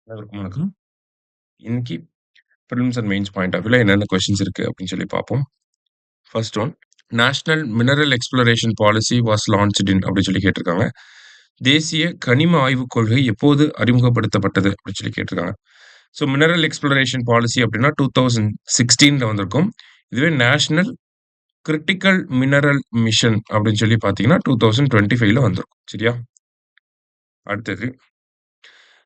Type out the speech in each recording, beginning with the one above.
அனைவருக்கும் வணக்கம். இன்னைக்கு prelims and mains point of வியூல என்னென்ன கொஸ்டின்ஸ் இருக்கு அப்படின்னு சொல்லி பார்ப்போம். First one, national mineral exploration policy was launched in அப்படின்னு சொல்லி கேட்டிருக்காங்க. தேசிய கனிம ஆய்வுக் கொள்கை எப்போது அறிமுகப்படுத்தப்பட்டது அப்படின்னு சொல்லி கேட்டிருக்காங்க. ஸோ மினரல் எக்ஸ்ப்ளோரேஷன் பாலிசி அப்படின்னா 2016ல வந்திருக்கும். இதுவே நேஷனல் கிரிட்டிக்கல் மினரல் மிஷன் அப்படின்னு சொல்லி பார்த்தீங்கன்னா 2025ல வந்திருக்கும். சரியா? அடுத்தது,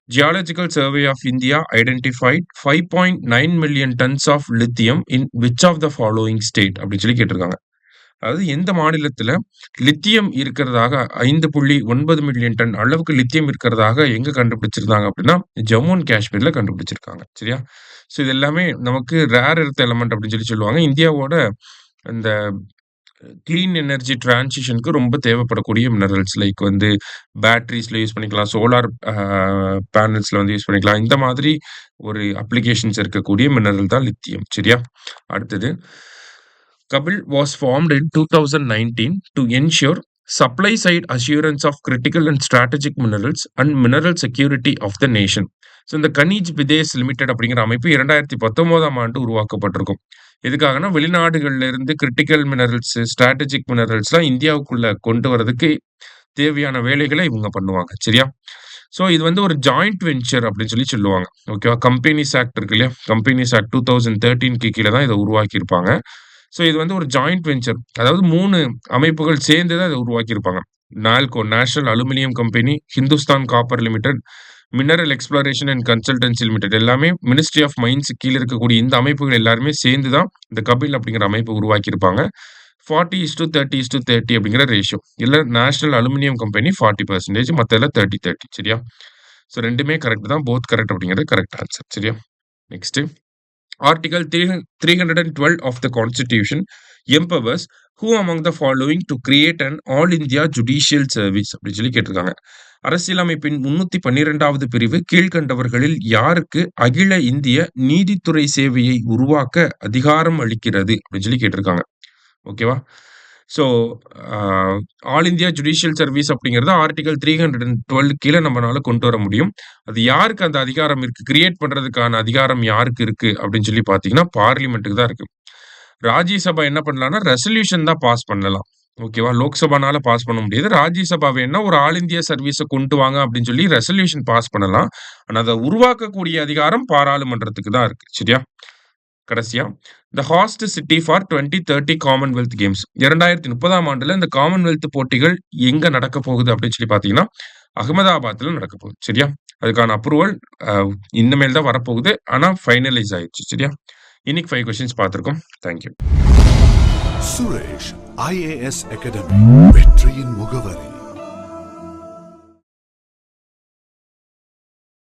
Geological Survey of India identified 5.9 million tons of lithium in which of the following state அப்படின்னு சொல்லி கேட்டிருக்காங்க. அதாவது எந்த மாநிலத்துல லித்தியம் இருக்கிறதாக 5.9 மில்லியன் டன் அளவுக்கு லித்தியம் இருக்கிறதாக எங்க கண்டுபிடிச்சிருந்தாங்க அப்படின்னா ஜம்மு அண்ட் காஷ்மீர்ல கண்டுபிடிச்சிருக்காங்க. சரியா? ஸோ இது எல்லாமே நமக்கு ரேர் எர்த் எலமெண்ட் அப்படின்னு சொல்லி சொல்லுவாங்க. இந்தியாவோட அந்த கிளீன் எனர்ஜி டிரான்சிஷனுக்கு ரொம்ப தேவைப்படக்கூடிய மினரல்ஸ். லைக் வந்து பேட்டரிஸ்ல யூஸ் பண்ணிக்கலாம், சோலார் பேனல்ஸ்ல வந்து யூஸ் பண்ணிக்கலாம். இந்த மாதிரி ஒரு அப்ளிகேஷன்ஸ் இருக்கக்கூடிய மினரல் தான் லித்தியம். சரியா? அடுத்தது, KABIL was formed in 2019 to ensure supply side assurance of critical and strategic minerals and mineral security of the nation. So இந்த கனிஜ் விதேஸ் லிமிடெட் அப்படிங்கிற அமைப்பு 2019ஆம் ஆண்டு உருவாக்கப்பட்டிருக்கும். எதுக்காகனா வெளிநாடுகள்ல இருந்து கிரிட்டிக்கல் மினரல்ஸ், ஸ்ட்ராட்டஜிக் மினரல்ஸ்லாம் இந்தியாவுக்குள்ள கொண்டு வரதுக்கு தேவையான வேலைகளை இவங்க பண்ணுவாங்க. சரியா? ஸோ இது வந்து ஒரு ஜாயிண்ட் வெஞ்சர் அப்படின்னு சொல்லி சொல்லுவாங்க. ஓகேவா? கம்பெனிஸ் ஆக்ட் இருக்கு இல்லையா? கம்பெனிஸ் ஆக்ட் 2013 கீழே தான் இதை உருவாக்கியிருப்பாங்க. ஸோ இது வந்து ஒரு ஜாயிண்ட் வெஞ்சர். அதாவது 3 அமைப்புகள் சேர்ந்து தான் இதை உருவாக்கியிருப்பாங்க. NALCO, National Aluminium Company, Hindustan Copper Limited, Mineral Exploration and Consultancy Limited எல்லாமே மினிஸ்ட்ரி ஆஃப் மைன்ஸ் கீழ இருக்கக்கூடிய இந்த அமைப்புகள் எல்லாருமே சேர்ந்து தான் இந்த கபில் அப்படிங்கிற அமைப்பை உருவாக்கியிருப்பாங்க. 40:30:30 அப்படிங்கிற ரேஷியோ. இல்ல நேஷனல் அலுமினியம் கம்பெனி 40%, மத்ததுல 30:30. சரியா? ஸோ 2மே கரெக்ட் தான். போத் கரெக்ட் அப்படிங்கிறது கரெக்ட் ஆன்சர். சரியா? Next, Article 312 of the Constitution empowers who among the following to create an all India judicial service அப்படின்னு சொல்லி கேட்டிருக்காங்க. அரசியலமைப்பின் 312வது பிரிவு கீழ்கண்டவர்களில் யாருக்கு அகில இந்திய நீதித்துறை சேவையை உருவாக்க அதிகாரம் அளிக்கிறது அப்படின்னு சொல்லி கேட்டிருக்காங்க. ஓகேவா? So all India judicial service அப்படிங்கிறது ஆர்டிகல் 312 கீழே நம்மளால கொண்டு வர முடியும். அது யாருக்கு அந்த அதிகாரம் இருக்கு, கிரியேட் பண்றதுக்கான அதிகாரம் யாருக்கு இருக்கு அப்படின்னு சொல்லி பார்த்தீங்கன்னா பார்லிமெண்ட்டுக்கு தான் இருக்கு. ராஜ்யசபா என்ன பண்ணலாம்னா ரெசல்யூஷன் தான் பாஸ் பண்ணலாம். ஓகேவா? லோக்சபானால பாஸ் பண்ண முடியாது. ராஜ்யசபா வேணா ஒரு ஆல் இந்தியா சர்வீஸை கொண்டு வாங்க அப்படின்னு சொல்லி ரெசல்யூஷன் பாஸ் பண்ணலாம். ஆனா அதை உருவாக்கக்கூடிய அதிகாரம் பாராளுமன்றத்துக்கு தான் இருக்கு. சரியா? கடைசியா, த ஹாஸ்ட் சிட்டி ஃபார் 2030 காமன்வெல்த் கேம்ஸ் 2030ஆம் ஆண்டுல இந்த காமன்வெல்த் போட்டிகள் எங்க நடக்க போகுது அப்படின்னு சொல்லி பாத்தீங்கன்னா அகமதாபாத்ல நடக்க போகுது. சரியா? அதுக்கான அப்ரூவல் இனிமேல் தான் வரப்போகுது. ஆனா ஃபைனலைஸ் ஆயிடுச்சு. சரியா? இன்னைக்கு 5 கொஸ்டின்ஸ் பார்த்திருக்கோம். தேங்க்யூ. சுரேஷ் IAS அகாடமி வெற்றி